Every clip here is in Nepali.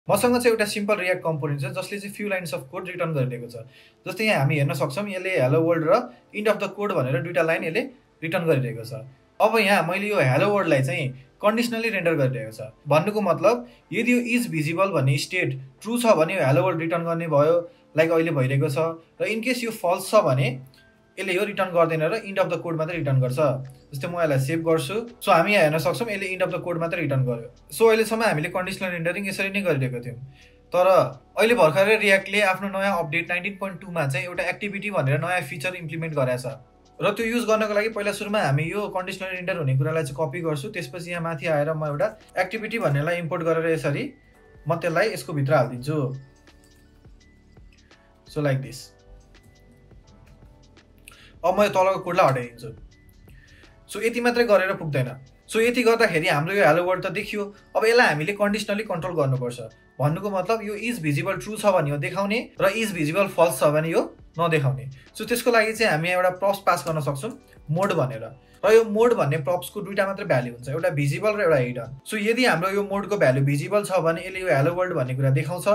मसँग चाहिँ एउटा सिम्पल रियाक्ट कम्पोनेन्ट छ जसले चाहिँ few lines of code return गरिरहेको छ। जस्तै यहाँ हामी हेर्न सक्छौँ यसले हेलो वर्ल्ड र इन्ड अफ द कोड भनेर दुईटा लाइन यसले रिटर्न गरिरहेको छ। अब यहाँ मैले यो हेलो वर्ल्डलाई चाहिँ कन्डिसनली रेन्डर गरिरहेको छ। भन्नुको मतलब यदि यो इज भिजिबल भन्ने स्टेट ट्रु छ भने यो हेलो वर्ल्ड रिटर्न गर्ने भयो, लाइक अहिले भइरहेको छ। र इनकेस यो फल्स छ भने यसले यो रिटर्न गर्दैन र इन्ड अफ द कोड मात्रै रिटर्न गर्छ। जस्तै म यसलाई सेभ गर्छु। सो हामी यहाँ हेर्न सक्छौँ यसले इन्ड अफ द कोड मात्रै रिटर्न गर्यो। सो अहिलेसम्म हामीले कन्डिसनल रेन्डरिङ यसरी नै गरिरहेको थियौँ। तर अहिले भर्खरै रियाक्टले आफ्नो नयाँ अपडेट 19.2 मा चाहिँ एउटा एक्टिभिटी भनेर नयाँ फिचर इम्प्लिमेन्ट गरेछ। र त्यो युज गर्नको लागि पहिला सुरुमा हामी यो कन्डिसनल रेन्डर हुने कुरालाई चाहिँ कपी गर्छु। त्यसपछि यहाँ माथि आएर म एउटा एक्टिभिटी भन्नेलाई इम्पोर्ट गरेर यसरी म त्यसलाई यसको भित्र हालिदिन्छु। So like this. अब म यो तलको कोडलाई हटाइदिन्छु। सो यति मात्रै गरेर पुग्दैन। सो यति गर्दाखेरि हाम्रो यो हेलो वर्ल्ड त देखियो। अब यसलाई हामीले कन्डिसनली कन्ट्रोल गर्नुपर्छ। भन्नुको मतलब यो इज भिजिबल ट्रु छ भने यो देखाउने र इज भिजिबल फल्स छ भने यो नदेखाउने। सो त्यसको लागि चाहिँ हामी एउटा प्रप्स पास गर्न सक्छौँ मोड भनेर। र यो मोड भन्ने प्रप्सको दुईटा मात्र भ्याल्यु हुन्छ, एउटा भिजिबल र एउटा हिडन। सो यदि हाम्रो यो मोडको भ्याल्यु भिजिबल छ भने यसले यो हेलो वर्ल्ड भन्ने कुरा देखाउँछ।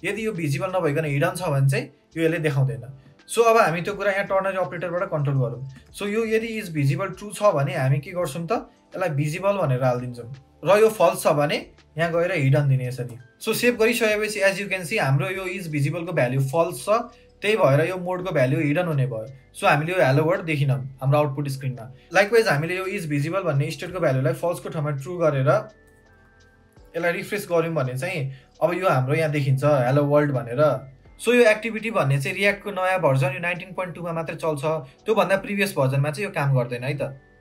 यदि यो भिजिबल नभइकन हिडन छ भने चाहिँ यो यसले देखाउँदैन। सो अब हामी त्यो कुरा यहाँ टर्नरी अपरेटरबाट कन्ट्रोल गरौँ। सो यो यदि इज भिजिबल ट्रु छ भने हामी के गर्छौँ त यसलाई भिजिबल भनेर हालिदिन्छौँ। र यो फल्स छ भने यहाँ गएर हिडन दिने यसरी। सो सेभ गरिसकेपछि एज यु क्यान सी हाम्रो यो इज भिजिबलको भ्याल्यु फल्स छ, त्यही भएर यो मोडको भ्याल्यु हिडन हुने भयो। सो हामीले यो हेलो वर्ल्ड देखिनौँ हाम्रो आउटपुट स्क्रिनमा। लाइकवाइज हामीले यो इज भिजिबल भन्ने स्टेटको भ्याल्युलाई फल्सको ठाउँमा ट्रु गरेर यसलाई रिफ्रेस गऱ्यौँ भने चाहिँ अब यो हाम्रो यहाँ देखिन्छ हेलो वर्ल्ड भनेर। सो यो एक्टिभिटी भन्ने चाहिँ रियाक्टको नयाँ भर्जन यो 19.2 मा मात्रै चल्छ। त्योभन्दा प्रिभियस भर्जनमा चाहिँ यो काम गर्दैन है त।